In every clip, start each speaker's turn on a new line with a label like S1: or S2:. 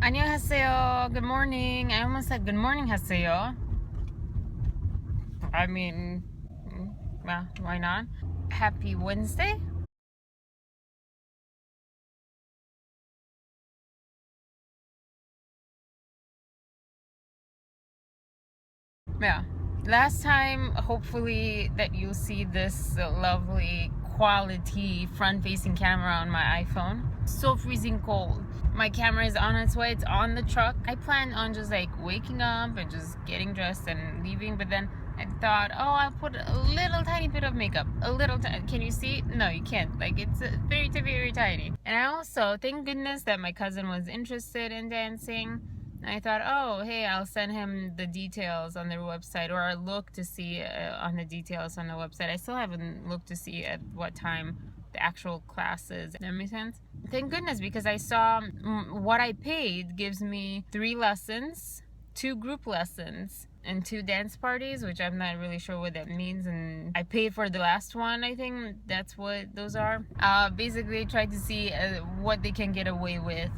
S1: 안녕하세요. Good morning. I almost said good morning, 하세요. I mean, well, why not? Happy Wednesday? Yeah. Last time, hopefully, that you'll see this lovely quality front-facing camera on my iPhone. So freezing cold. My camera is on its way. It's on the truck. I planned on just like waking up and just getting dressed and leaving, but then I thought, oh, I'll put a little tiny bit of makeup. A little can you see? No, you can't. Like, it's very, very tiny. And I also, thank goodness that my cousin was interested in dancing. I thought, oh, hey, I'll send him the details on their website, or I'll look to see on the details on the website. I still haven't looked to see at what time the actual class is. That makes sense? Thank goodness, because I saw what I paid gives me 3 lessons, 2 group lessons, and 2 dance parties, which I'm not really sure what that means. And I paid for the last one. I think that's what those are. Basically, tried to see what they can get away with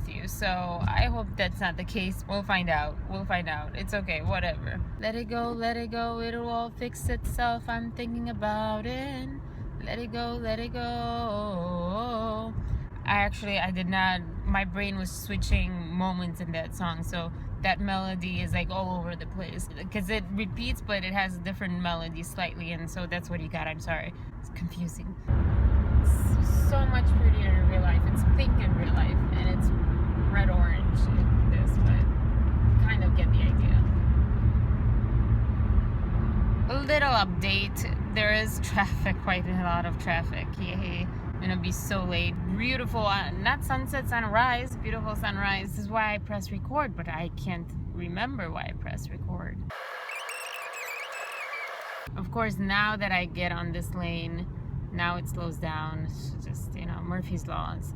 S1: you. So I hope that's not the case. We'll find out. It's okay, whatever. Let it go, it'll all fix itself. I'm thinking about it. Let it go, I did not, my brain was switching moments in that song, so that melody is like all over the place because it repeats, but it has a different melody slightly, and so that's what you got. I'm sorry, it's confusing. It's so much prettier in real life. It's pink in real life, and it's red orange in this, but kind of get the idea. A little update. There is traffic, quite a lot of traffic. Yay. I'm gonna be so late. Beautiful, not sunset, sunrise. Beautiful sunrise. This is why I press record, but I can't remember why I press record. Of course, now that I get on this lane, now it slows down. It's just, Murphy's Laws.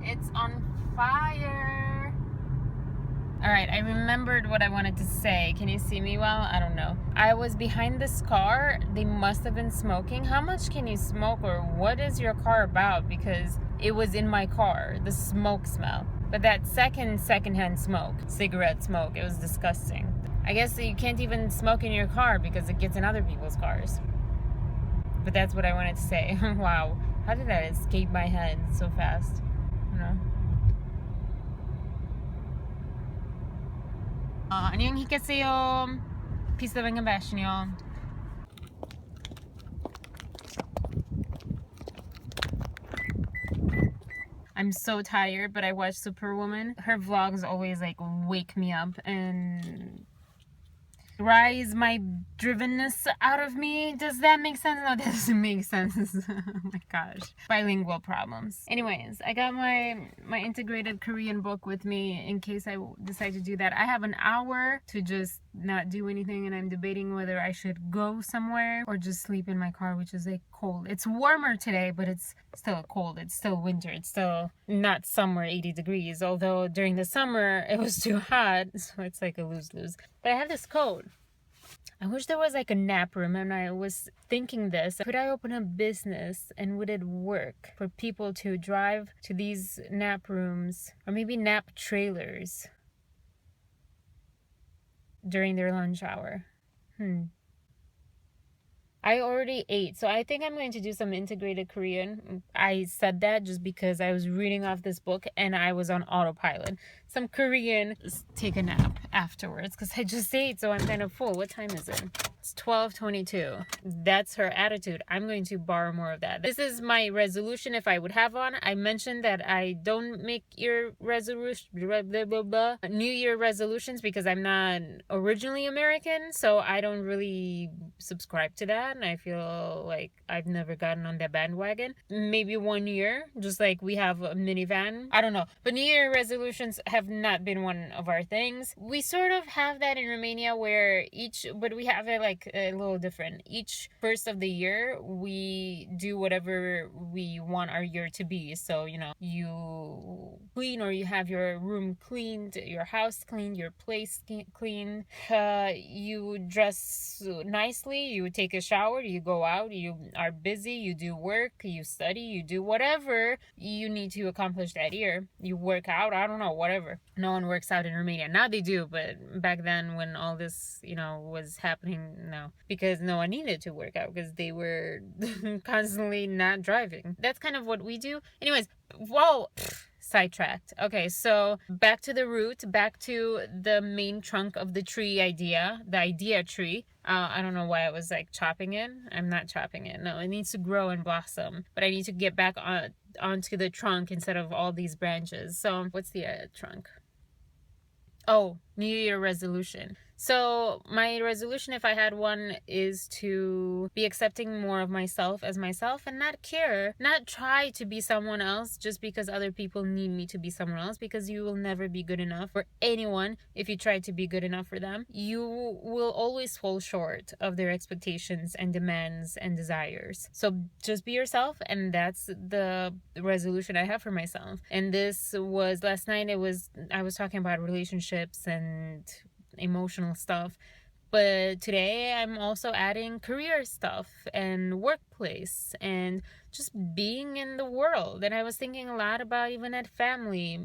S1: It's on fire. All right, I remembered what I wanted to say. Can you see me well? I don't know. I was behind this car. They must have been smoking. How much can you smoke, or what is your car about? Because it was in my car, the smoke smell. But that secondhand smoke, cigarette smoke, it was disgusting. I guess you can't even smoke in your car because it gets in other people's cars. But that's what I wanted to say. Wow, how did that escape my head so fast? 안녕히 계세요. Peace, love, and compassion, y'all. I'm so tired, but I watch Superwoman. Her vlogs always like wake me up and rise my drivenness out of me. Does that make sense? No, that doesn't make sense. Oh my gosh, bilingual problems. Anyways, I got my integrated Korean book with me in case I decide to do that. I have an hour to just not do anything, and I'm debating whether I should go somewhere or just sleep in my car, which is like cold. It's warmer today, but it's still cold. It's still winter. It's still not summer 80 degrees, although during the summer it was too hot, so it's like a lose-lose. But I have this coat. I wish there was like a nap room, and I was thinking this. Could I open a business, and would it work for people to drive to these nap rooms, or maybe nap trailers, during their lunch hour? I already ate, so I think I'm going to do some integrated Korean. I said that just because I was reading off this book and I was on autopilot. Some Korean, take a nap afterwards because I just ate, so I'm kind of full. What time is it? It's 12:22. That's her attitude. I'm going to borrow more of that. This is my resolution if I would have one. I mentioned that I don't make New Year resolutions because I'm not originally American, so I don't really subscribe to that. And I feel like I've never gotten on that bandwagon. Maybe 1 year, just like we have a minivan. I don't know. But New Year resolutions have not been one of our things. We sort of have that in Romania where but we have it like like a little different. Each first of the year, we do whatever we want our year to be. So, you clean, or you have your room cleaned, your house cleaned, your place clean. You dress nicely, you take a shower, you go out, you are busy, you do work, you study, you do whatever you need to accomplish that year. You work out, I don't know, whatever. No one works out in Romania. Now they do, but back then when all this, was happening, no. Because no one needed to work out because they were constantly not driving. That's kind of what we do. Anyways, whoa. Sidetracked. Okay, so back to the root, back to the main trunk of the tree idea, the idea tree. I don't know why I was like chopping it. I'm not chopping it. No, it needs to grow and blossom, but I need to get back onto the trunk instead of all these branches. So what's the trunk? Oh, New Year resolution. So my resolution, if I had one, is to be accepting more of myself as myself and not try to be someone else just because other people need me to be someone else, because you will never be good enough for anyone if you try to be good enough for them. You will always fall short of their expectations and demands and desires. So just be yourself, and that's the resolution I have for myself. And this was last night. I was talking about relationships and emotional stuff, but today I'm also adding career stuff and workplace and just being in the world. And I was thinking a lot about even at family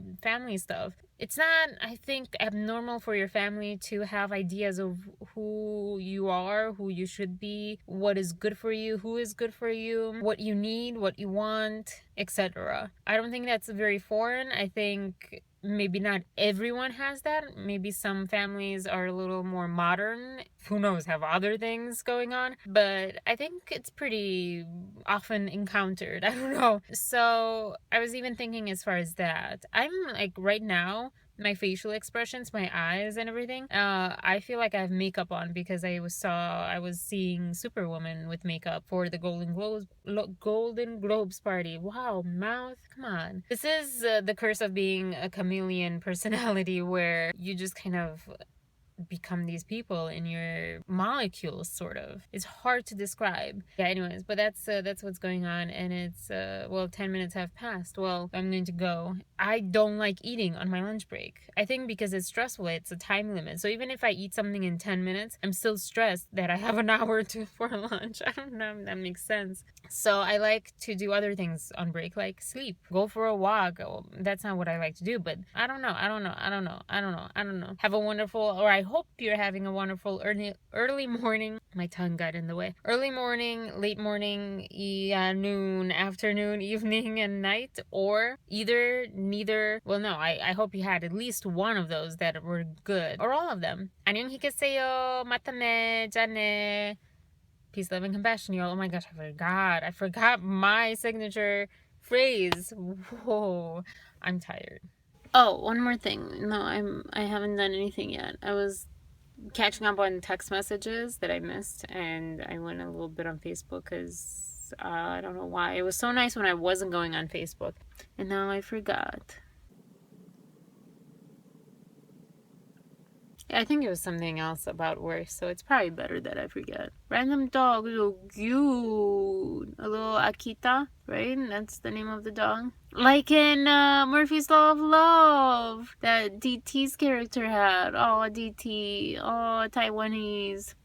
S1: stuff. It's not, I think, abnormal for your family to have ideas of who you are, who you should be, what is good for you, who is good for you, what you need, what you want, etc. I don't think that's very foreign. I think maybe not everyone has that. Maybe some families are a little more modern. Who knows, have other things going on. But I think it's pretty often encountered. I don't know. So I was even thinking as far as that. I'm like right now, my facial expressions, my eyes and everything, I feel like I have makeup on because I was seeing Superwoman with makeup for the Golden Globes party. Wow, mouth, come on. This is the curse of being a chameleon personality, where you just kind of become these people in your molecules, sort of. It's hard to describe. Yeah, anyways, but that's what's going on. And it's 10 minutes have passed. Well, I'm going to go. I don't like eating on my lunch break. I think because it's stressful, it's a time limit. So even if I eat something in 10 minutes, I'm still stressed that I have an hour for lunch. I don't know if that makes sense. So I like to do other things on break, like sleep, go for a walk. That's not what I like to do, but I don't know. Have a wonderful, or I hope you're having a wonderful early morning. My tongue got in the way. Early morning, late morning, noon, afternoon, evening, and night, or neither. Well, no, I hope you had at least one of those that were good, or all of them. 안녕히계세요. matane, jane. Peace, love, and compassion, y'all. Oh my gosh, I forgot my signature phrase. Whoa, I'm tired. Oh, one more thing. No, I haven't done anything yet. I was catching up on text messages that I missed, and I went a little bit on Facebook because I don't know why. It was so nice when I wasn't going on Facebook, and now I forgot. I think it was something else about work, so it's probably better that I forget. Random dog, little cute. A little Akita, right? That's the name of the dog. Like in Murphy's Law of Love, that DT's character had. Oh, DT. Oh, Taiwanese.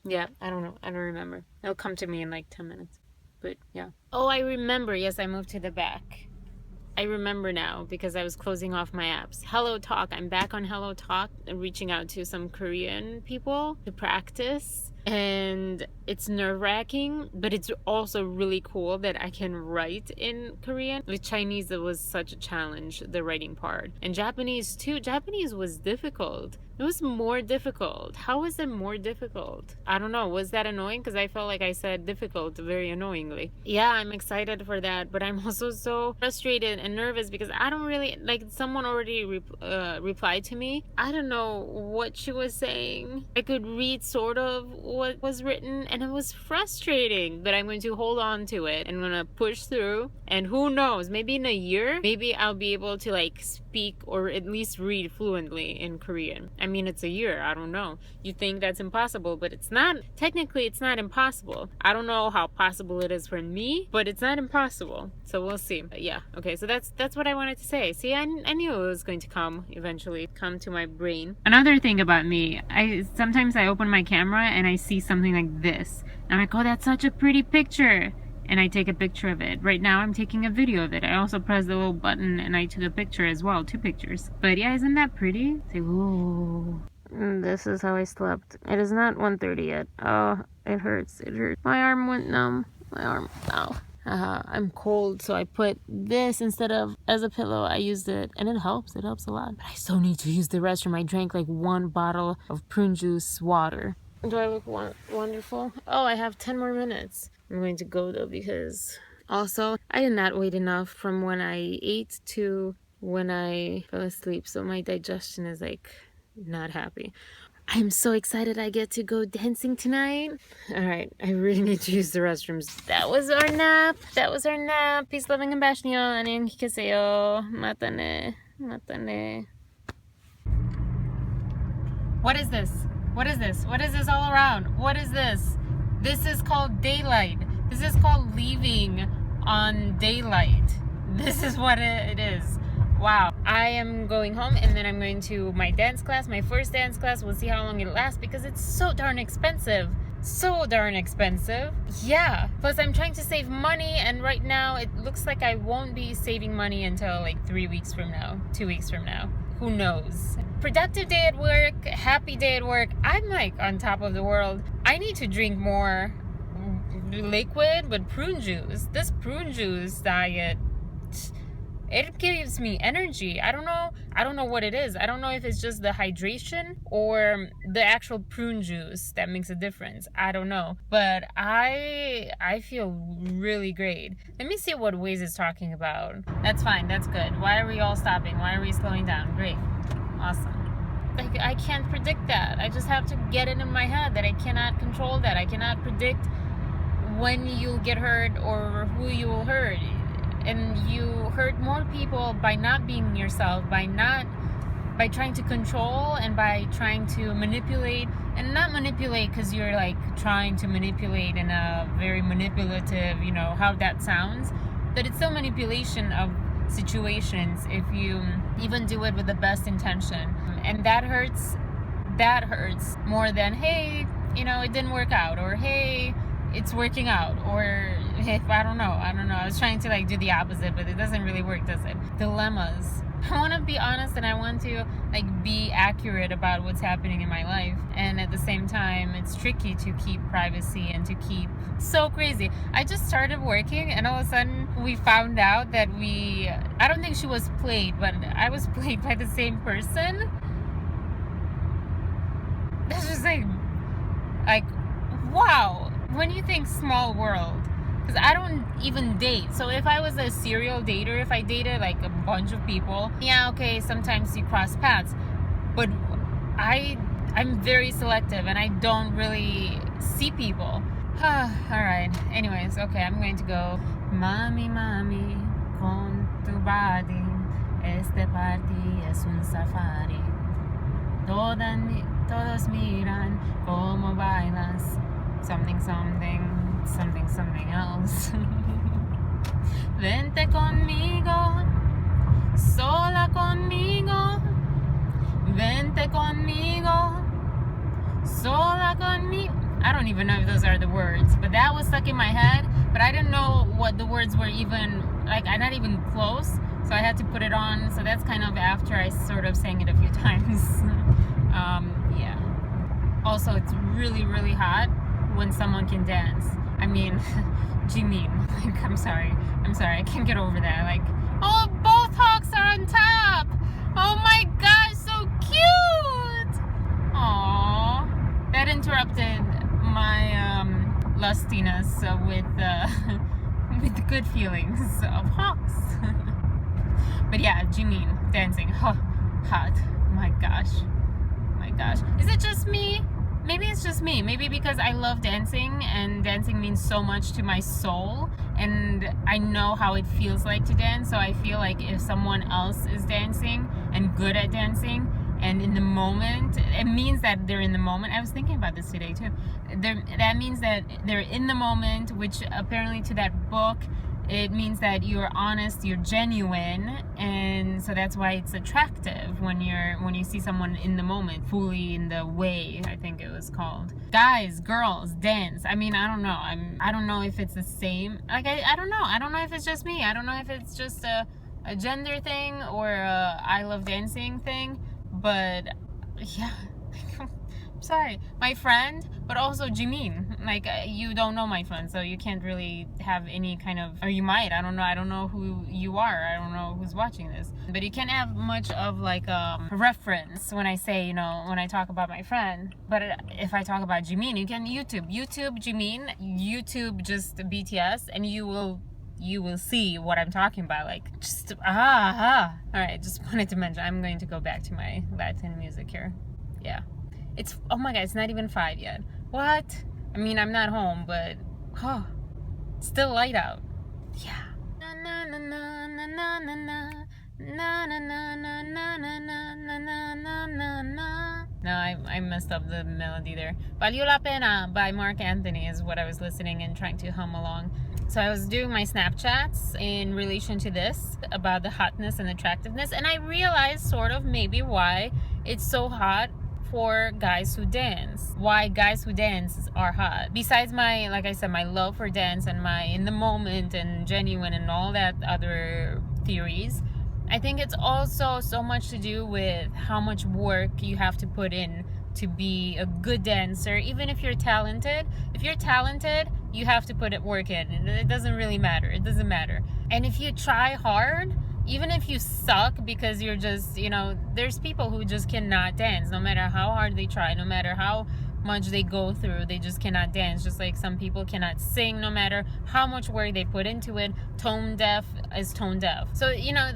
S1: Yeah, I don't know. I don't remember. It'll come to me in like 10 minutes. But yeah. Oh, I remember. Yes, I moved to the back. I remember now because I was closing off my apps. Hello Talk. I'm back on Hello Talk and reaching out to some Korean people to practice. And it's nerve-wracking, but it's also really cool that I can write in Korean. With Chinese, it was such a challenge, the writing part. And Japanese too. Japanese was difficult. It was more difficult. How was it more difficult? I don't know. Was that annoying? Because I felt like I said difficult very annoyingly. Yeah, I'm excited for that, but I'm also so frustrated and nervous because I don't really, like, someone already replied to me. I don't know what she was saying. I could read sort of what was written, and it was frustrating, but I'm going to hold on to it and I'm going to push through. And who knows, maybe in a year, maybe I'll be able to like speak or at least read fluently in Korean. I mean, it's a year. I don't know. You think that's impossible, but it's not. Technically, it's not impossible. I don't know how possible it is for me, but it's not impossible. So we'll see. But yeah. Okay. So that's what I wanted to say. See, I knew it was going to come eventually, come to my brain. Another thing about me, sometimes I open my camera and I see something like this. And I'm like, oh, that's such a pretty picture. And I take a picture of it. Right now I'm taking a video of it. I also pressed the little button and I took a picture as well, 2 pictures. But yeah, isn't that pretty? It's like, ooh. This is how I slept. It is not 1:30 yet. Oh, it hurts. It hurts. My arm went numb. My arm. Ow. I'm cold, so I put this instead of as a pillow. I used it, and it helps. It helps a lot. But I still need to use the restroom. I drank like 1 bottle of prune juice water. Do I look wonderful? Oh, I have 10 more minutes. I'm going to go though because also I did not wait enough from when I ate to when I fell asleep. So my digestion is like not happy. I'm so excited I get to go dancing tonight. Alright, I really need to use the restrooms. That was our nap. That was our nap. Peace, love, and compassion. 안녕히 계세요. Matane. Matane. What is this? What is this? What is this all around? What is this? This is called daylight. This is called leaving on daylight. This is what it is. Wow. I am going home and then I'm going to my dance class, my first dance class. We'll see how long it lasts because it's so darn expensive. So darn expensive. Yeah. Plus I'm trying to save money and right now it looks like I won't be saving money until like 3 weeks from now, 2 weeks from now. Who knows? Productive day at work, happy day at work. I'm like on top of the world. I need to drink more liquid with prune juice. This prune juice diet, it gives me energy. I don't know what it is. I don't know if it's just the hydration or the actual prune juice that makes a difference. I don't know. But I feel really great. Let me see what Waze is talking about. That's fine. That's good. Why are we all stopping? Why are we slowing down? Great. Awesome. Like, I can't predict that. I just have to get it in my head that I cannot control that. I cannot predict when you'll get hurt or who you will hurt. And you hurt more people by not being yourself, by trying to control and by trying to manipulate, and not manipulate because you're like trying to manipulate in a very manipulative, you know how that sounds, but it's still manipulation of situations if you even do it with the best intention. And that hurts more than, hey, you know, it didn't work out, or hey, it's working out, or if I don't know. I was trying to like do the opposite, but it doesn't really work, does it? Dilemmas. I want to be honest and I want to like be accurate about what's happening in my life, and at the same time it's tricky to keep privacy and to keep so crazy. I just started working and all of a sudden we found out that I don't think she was played, but I was played by the same person. That's just like wow. When you think small world, because I don't even date. So if I was a serial dater, if I dated like a bunch of people, yeah, okay, sometimes you cross paths. But I'm very selective and I don't really see people. Alright, anyways, okay, I'm going to go. Mami, mami, con tu body, este party es un safari. Todos miran como bailas. Something else. Vente conmigo, sola conmigo. Vente conmigo, sola conmigo. I don't even know if those are the words, but that was stuck in my head. But I didn't know what the words were even, like, I'm not even close. So I had to put it on. So that's kind of after I sort of sang it a few times. Yeah. Also, it's really, really hot when someone can dance. I mean, Jimin. Like, I'm sorry, I can't get over that. Like, oh, both hawks are on top. Oh my gosh, so cute. Aww, that interrupted my lustiness with good feelings of hawks. But yeah, Jimin dancing, hot. My gosh. Is it just me? maybe it's just me. Maybe because I love dancing and dancing means so much to my soul, and I know how it feels like to dance. So I feel like if someone else is dancing and good at dancing and in the moment, it means that they're in the moment. I was thinking about this today too. That means that they're in the moment, which apparently to that book, it means that you're honest, you're genuine, and so that's why it's attractive when you see someone in the moment, fully in the way, I think it was called. Guys, girls, dance. I mean, I don't know. I don't know if it's the same. Like I don't know. I don't know if it's just me. I don't know if it's just a gender thing or a I love dancing thing, but yeah. Sorry, my friend, but also Jimin. Like, you don't know my friend, so you can't really have any kind of, or you might, I don't know who you are, I don't know who's watching this, but you can't have much of like reference when I say, you know, when I talk about my friend. But if I talk about Jimin, you can YouTube Jimin, YouTube just BTS, and you will see what I'm talking about. Like, just all right, just wanted to mention, I'm going to go back to my Latin music here. Yeah. It's, oh my god, it's not even 5 yet. What? I mean, I'm not home, but it's still light out. Yeah. No, I messed up the melody there. Valió la pena by Mark Anthony is what I was listening and trying to hum along. So I was doing my Snapchats in relation to this about the hotness and attractiveness, and I realized sort of maybe why it's so hot for guys who dance. Why guys who dance are hot. Besides my, like I said, my love for dance and my in the moment and genuine and all that other theories, I think it's also so much to do with how much work you have to put in to be a good dancer. Even if you're talented, you have to put work in, and it doesn't really matter. It doesn't matter. And if you try hard, even if you suck because you're just, you know, there's people who just cannot dance no matter how hard they try, no matter how much they go through, they just cannot dance. Just like some people cannot sing no matter how much work they put into it. Tone deaf is tone deaf. So, you know,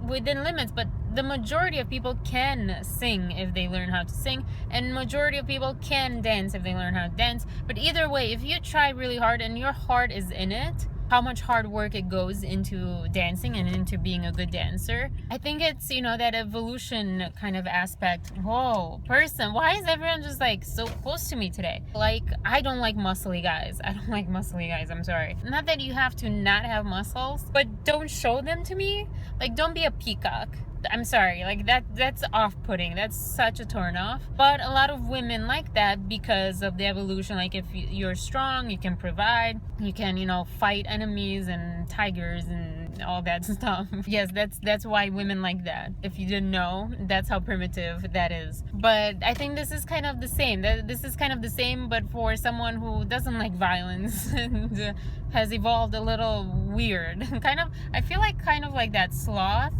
S1: within limits, but the majority of people can sing if they learn how to sing, and majority of people can dance if they learn how to dance. But either way, if you try really hard and your heart is in it, how much hard work it goes into dancing and into being a good dancer. I think it's, you know, that evolution kind of aspect. Whoa, person, why is everyone just like so close to me today? Like, I don't like muscly guys. I'm sorry. Not that you have to not have muscles, but don't show them to me. Like, don't be a peacock. I'm sorry, like that's off-putting. That's such a turn off. But a lot of women like that because of the evolution. Like, if you're strong, you can provide, you can, you know, fight enemies and tigers and all that stuff. Yes, that's why women like that. If you didn't know, that's how primitive that is. But I think this is kind of the same. This is kind of the same, but for someone who doesn't like violence and has evolved a little weird. I feel like kind of like that sloth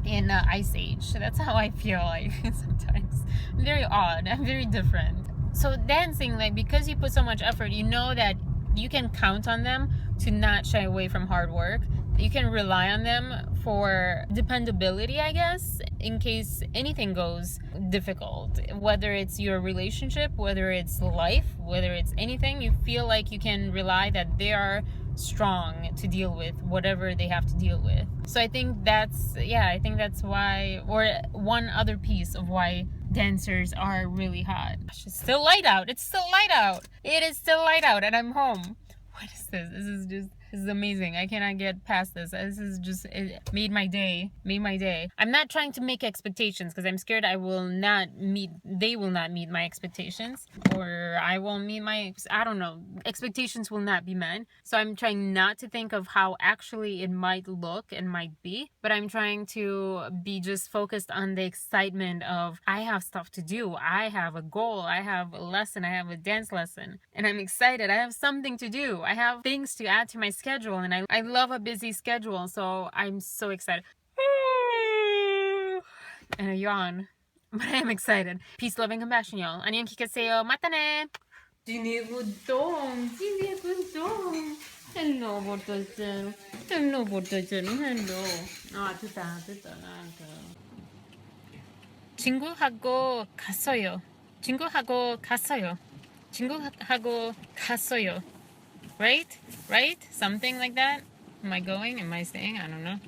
S1: in Ice Age. That's how I feel like sometimes. I'm very odd. I'm very different. So dancing, like, because you put so much effort, you know that you can count on them to not shy away from hard work. You can rely on them for dependability, I guess, in case anything goes difficult. Whether it's your relationship, whether it's life, whether it's anything, you feel like you can rely that they are strong to deal with whatever they have to deal with. So I think that's why, or one other piece of why dancers are really hot. Gosh, it's still light out. It is still light out, and I'm home. What is this? This is amazing. I cannot get past this. It made my day. I'm not trying to make expectations because I'm scared they will not meet my expectations, or I won't meet I don't know. Expectations will not be met. So I'm trying not to think of how actually it might look and might be, but I'm trying to be just focused on the excitement of, I have stuff to do. I have a goal. I have a lesson. I have a dance lesson, and I'm excited. I have something to do. I have things to add to my schedule, and I love a busy schedule, so I'm so excited. And a yawn, but I am excited. Peace, love, and compassion, y'all. 안녕 기가세요. 맞다네. 지니구동. Hello, 버터전. Hello. 됐다. 친구하고 갔어요. 친구하고 갔어요. 친구하고 갔어요. Right? Right? Something like that? Am I going? Am I staying? I don't know.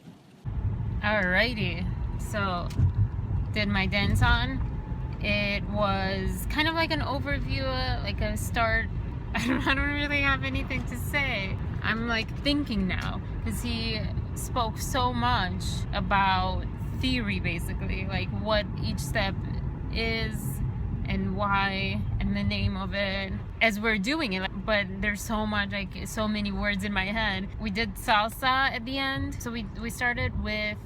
S1: Alrighty. So, did my dance on. It was kind of like an overview, like a start. I don't really have anything to say. I'm like thinking now because he spoke so much about theory, basically, like what each step is and why and the name of it as we're doing it. But there's so much, like so many words in my head. We did salsa at the end, so we started with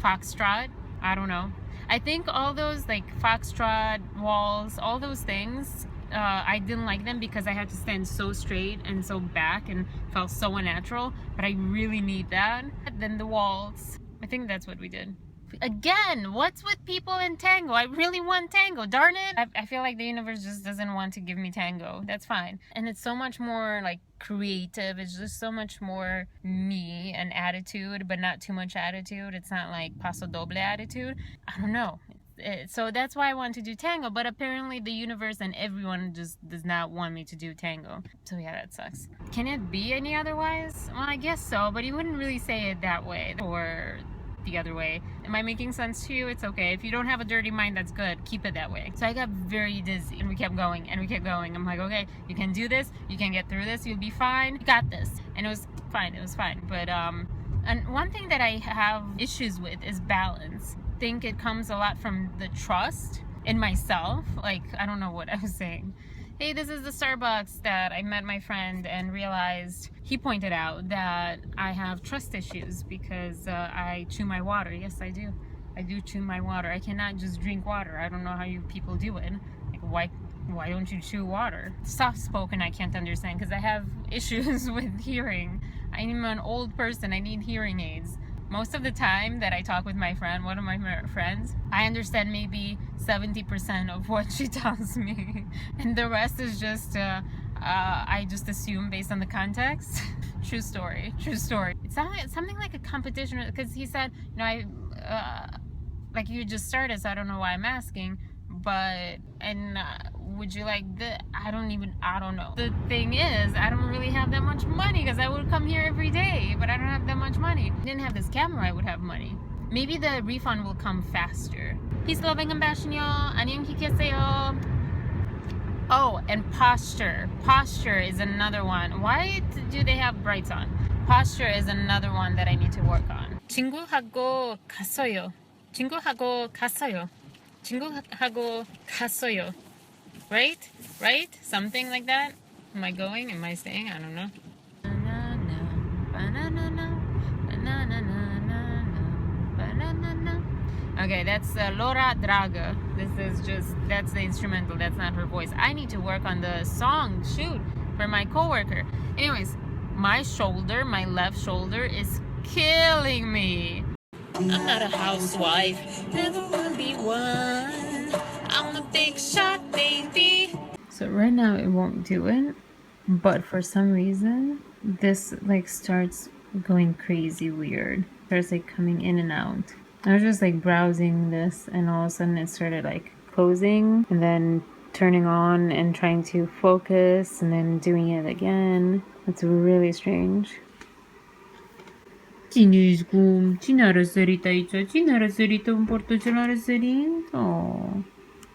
S1: foxtrot. I don't know. I think all those like foxtrot, waltz, all those things, I didn't like them because I had to stand so straight and so back and felt so unnatural, but I really need that. Then the waltz, I think that's what we did. Again, what's with people in tango? I really want tango, darn it. I feel like the universe just doesn't want to give me tango. That's fine. And it's so much more like creative. It's just so much more me and attitude, but not too much attitude. It's not like paso doble attitude. I don't know. So that's why I want to do tango, but apparently the universe and everyone just does not want me to do tango. So yeah, that sucks. Can it be any otherwise? Well, I guess so, but you wouldn't really say it that way or the other way. Am I making sense to you? It's okay. If you don't have a dirty mind, that's good. Keep it that way. So I got very dizzy and we kept going and we kept going. I'm like, okay, you can do this. You can get through this. You'll be fine. You got this. And it was fine. It was fine. But and one thing that I have issues with is balance. I think it comes a lot from the trust in myself. Like, I don't know what I was saying. Hey, this is the Starbucks that I met my friend and realized he pointed out that I have trust issues because I chew my water. Yes, I do. I do chew my water. I cannot just drink water. I don't know how you people do it. Like, why don't you chew water? Soft spoken I can't understand because I have issues with hearing. I'm an old person. I need hearing aids. Most of the time that I talk with my friend, one of my friends, I understand maybe 70% of what she tells me. And the rest is just, I just assume based on the context. True story, true story. It's something like a competition because he said, you know, like you just started, so I don't know why I'm asking. But, and would you like the, I don't know. The thing is, I don't really have that much money because I would come here every day, but I don't have that much money. If I didn't have this camera, I would have money. Maybe the refund will come faster. Peace, love, and compassion, y'all. 안녕히 계세요. Oh, and posture. Posture is another one. Why do they have brights on? Posture is another one that I need to work on. 친구하고 갔어요. 친구하고 갔어요. 친구하고 갔어요. Right? Right? Something like that? Am I going? Am I staying? I don't know. Okay, that's Laura Draga. This is just, that's the instrumental. That's not her voice. I need to work on the song, shoot, for my coworker. Anyways, my shoulder, my left shoulder is killing me. I'm not a housewife, never will be one. I'm a big shot, baby. So right now it won't do it, but for some reason, this like starts going crazy weird. Starts like coming in and out. I was just like browsing this and all of a sudden it started like closing and then turning on and trying to focus and then doing it again. It's really strange. Cinisgum, cine a răsărit aici? Cine a răsărit în portul cel a răsărit? Oh.